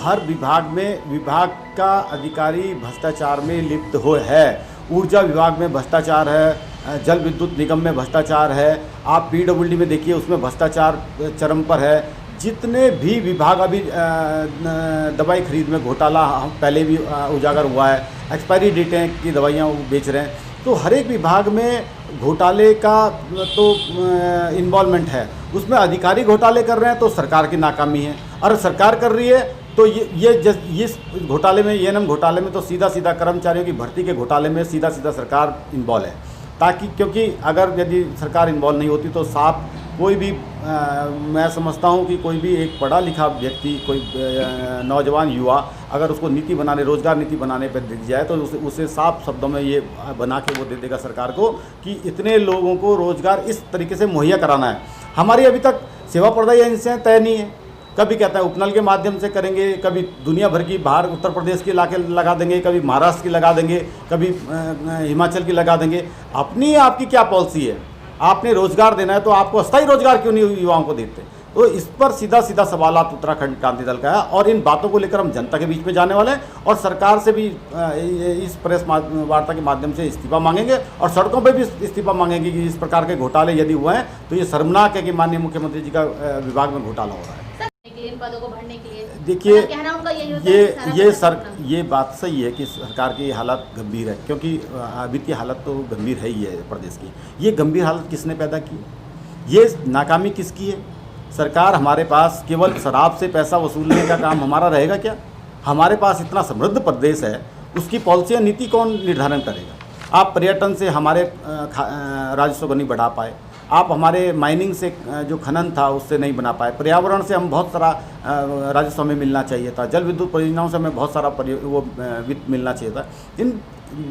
हर विभाग का अधिकारी भ्रष्टाचार में लिप्त हो है। ऊर्जा विभाग में भ्रष्टाचार है, जल विद्युत निगम में भ्रष्टाचार है, आप पीडब्ल्यूडी में देखिए उसमें भ्रष्टाचार चरम पर है। जितने भी विभाग अभी दवाई खरीद में घोटाला पहले भी उजागर हुआ है, एक्सपायरी डेटें की दवाइयाँ बेच रहे हैं, तो हर एक विभाग में घोटाले का तो इन्वॉल्वमेंट है। उसमें अधिकारी घोटाले कर रहे हैं तो सरकार की नाकामी है, और सरकार कर रही है तो इस घोटाले में, एएनएम घोटाले में तो सीधा सीधा कर्मचारियों की भर्ती के घोटाले में सीधा सीधा सरकार इन्वॉल्व है। ताकि क्योंकि अगर यदि सरकार इन्वॉल्व नहीं होती तो साफ कोई भी मैं समझता हूँ कि कोई भी एक पढ़ा लिखा व्यक्ति, कोई नौजवान युवा अगर उसको नीति बनाने, रोजगार नीति बनाने पर दिख जाए तो उसे साफ शब्दों में ये बना के वो दे देगा सरकार को कि इतने लोगों को रोजगार इस तरीके से मुहैया कराना है। हमारी अभी तक सेवा प्रदायी एजेंसियाँ तय नहीं है। कभी कहता है उपनल के माध्यम से करेंगे, कभी दुनिया भर की बाहर उत्तर प्रदेश की लगा देंगे, कभी महाराष्ट्र की लगा देंगे, कभी हिमाचल की लगा देंगे। अपनी आपकी क्या पॉलिसी है? आपने रोजगार देना है तो आपको अस्थायी रोजगार क्यों नहीं युवाओं को देते? तो इस पर सीधा सीधा सवालात उत्तराखंड क्रांति दल का है, और इन बातों को लेकर हम जनता के बीच में जाने वाले हैं और सरकार से भी इस प्रेस वार्ता के माध्यम से इस्तीफा मांगेंगे और सड़कों पर भी इस्तीफा मांगेंगे कि इस प्रकार के घोटाले यदि हुए हैं तो ये शर्मनाक है कि माननीय मुख्यमंत्री जी का विभाग में घोटाला हो रहा है। इन पदों को भरने के लिए देखिए, ये ये बात सही है कि सरकार की हालत गंभीर है, क्योंकि वित्तीय हालत तो गंभीर है ही है प्रदेश की। ये गंभीर हालत किसने पैदा की? ये नाकामी किसकी है? सरकार, हमारे पास केवल शराब से पैसा वसूलने का काम हमारा रहेगा क्या? हमारे पास इतना समृद्ध प्रदेश है, उसकी पॉलिसी नीति कौन निर्धारण करेगा? आप पर्यटन से हमारे राजस्व को नहीं बढ़ा पाए, आप हमारे माइनिंग से जो खनन था उससे नहीं बना पाए, पर्यावरण से हम बहुत सारा राजस्व हमें मिलना चाहिए था, जल विद्युत परियोजनाओं से हमें बहुत सारा वित्त मिलना चाहिए था। इन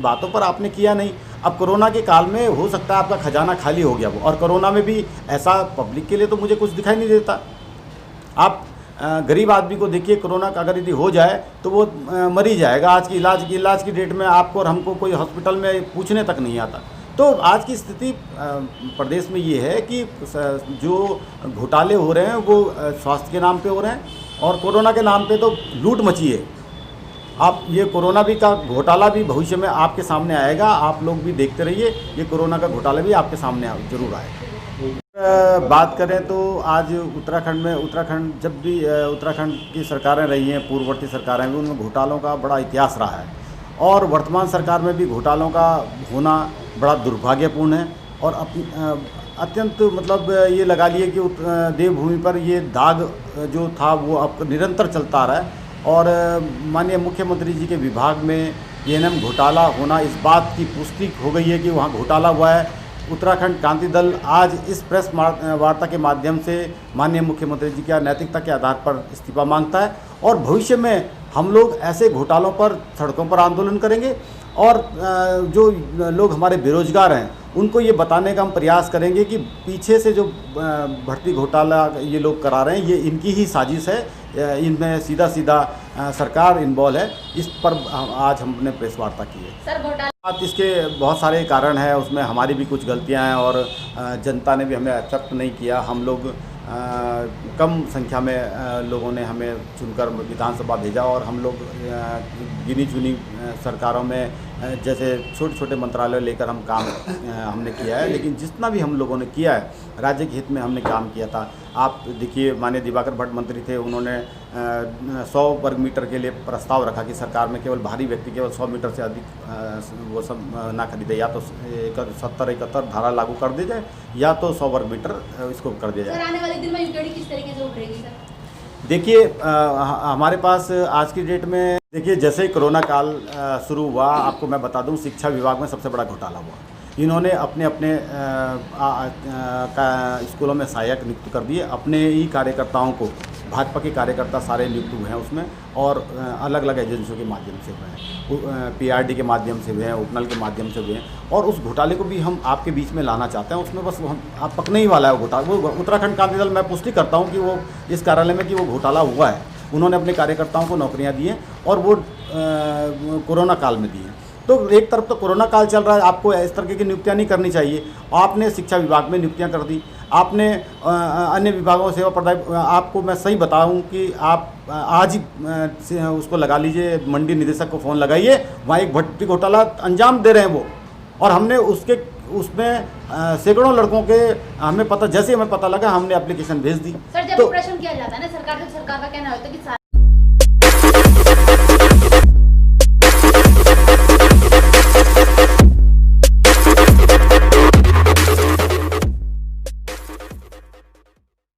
बातों पर आपने किया नहीं। अब कोरोना के काल में हो सकता है आपका खजाना खाली हो गया वो, और कोरोना में भी ऐसा पब्लिक के लिए तो मुझे कुछ दिखाई नहीं देता। आप गरीब आदमी को देखिए, कोरोना का अगर यदि हो जाए तो वो मर ही जाएगा। आज की इलाज की डेट में आपको और हमको कोई हॉस्पिटल में पूछने तक नहीं आता। तो आज की स्थिति प्रदेश में ये है कि जो घोटाले हो रहे हैं वो स्वास्थ्य के नाम पे हो रहे हैं, और कोरोना के नाम पे तो लूट मची है। आप ये कोरोना भी का घोटाला भी भविष्य में आपके सामने आएगा, आप लोग भी देखते रहिए, ये कोरोना का घोटाला भी आपके सामने जरूर आएगा। बात करें तो आज उत्तराखंड जब भी उत्तराखंड की सरकारें रही हैं, पूर्ववर्ती सरकारें भी, उनमें घोटालों का बड़ा इतिहास रहा है, और वर्तमान सरकार में भी घोटालों का होना बड़ा दुर्भाग्यपूर्ण है। और अत्यंत मतलब ये लगा लिए कि देवभूमि पर ये दाग जो था वो अब निरंतर चलता आ रहा है, और माननीय मुख्यमंत्री जी के विभाग में एएनएम घोटाला होना, इस बात की पुष्टि हो गई है कि वहाँ घोटाला हुआ है। उत्तराखंड क्रांति दल आज इस प्रेस वार्ता के माध्यम से माननीय मुख्यमंत्री जी के नैतिकता के आधार पर इस्तीफा मांगता है, और भविष्य में हम लोग ऐसे घोटालों पर सड़कों पर आंदोलन करेंगे, और जो लोग हमारे बेरोजगार हैं उनको ये बताने का हम प्रयास करेंगे कि पीछे से जो भर्ती घोटाला ये लोग करा रहे हैं ये इनकी ही साजिश है, इनमें सीधा सीधा सरकार इन्वॉल्व है। इस पर आज हमने प्रेस वार्ता की है। सर, घोटाला इसके बहुत सारे कारण हैं, उसमें हमारी भी कुछ गलतियां हैं, और जनता ने भी हमें एक्सेप्ट नहीं किया। हम लोग कम संख्या में लोगों ने हमें चुनकर विधानसभा भेजा, और हम लोग गिनी चुनी सरकारों में जैसे छोटे छोटे मंत्रालय लेकर हम काम हमने किया है, लेकिन जितना भी हम लोगों ने किया है राज्य के हित में हमने काम किया था। आप देखिए, माननीय दिवाकर भट्ट मंत्री थे, उन्होंने 100 वर्ग मीटर के लिए प्रस्ताव रखा कि सरकार में केवल बाहरी व्यक्ति केवल 100 मीटर से अधिक वो सब ना खरीदे, या तो 70-71 धारा लागू कर दी जाए, या तो 100 वर्ग मीटर इसको कर दिया जाए। आने वाले दिन में यूकेडी किस तरीके से उभरेगी सर? देखिए, हमारे पास आज की डेट में देखिए, जैसे ही कोरोना काल शुरू हुआ, आपको मैं बता दूं, शिक्षा विभाग में सबसे बड़ा घोटाला हुआ। इन्होंने अपने स्कूलों में सहायक नियुक्त कर दिए, अपने ही कार्यकर्ताओं को, भाजपा के कार्यकर्ता सारे नियुक्त हुए हैं उसमें, और अलग अलग एजेंसियों के माध्यम से हुए हैं, पीआरडी के माध्यम से हुए हैं, उपनल के माध्यम से हुए हैं, और उस घोटाले को भी हम आपके बीच में लाना चाहते हैं। उसमें बस आप पकने ही वाला है वो घोटाला। वो उत्तराखंड क्रांति दल, मैं पुष्टि करता हूँ कि वो इस कार्यालय में कि वो घोटाला हुआ है। उन्होंने अपने कार्यकर्ताओं को नौकरियाँ दी हैं, और वो कोरोना काल में दी हैं। तो एक तरफ तो कोरोना काल चल रहा है, आपको इस तरह की नियुक्तियां नहीं करनी चाहिए। आपने शिक्षा विभाग में नियुक्तियां कर दी, आपने अन्य विभागों सेवा प्रदाय, आपको मैं सही बताऊं कि आप आज ही उसको लगा लीजिए, मंडी निदेशक को फ़ोन लगाइए, वहाँ एक भर्ती घोटाला अंजाम दे रहे हैं वो, और हमने उसमें सैकड़ों लड़कों के हमें पता, जैसे हमें पता लगा हमने एप्लीकेशन भेज दी। सर जब तो प्रश्न किया जाता है ना सरकार का कहना होता है कि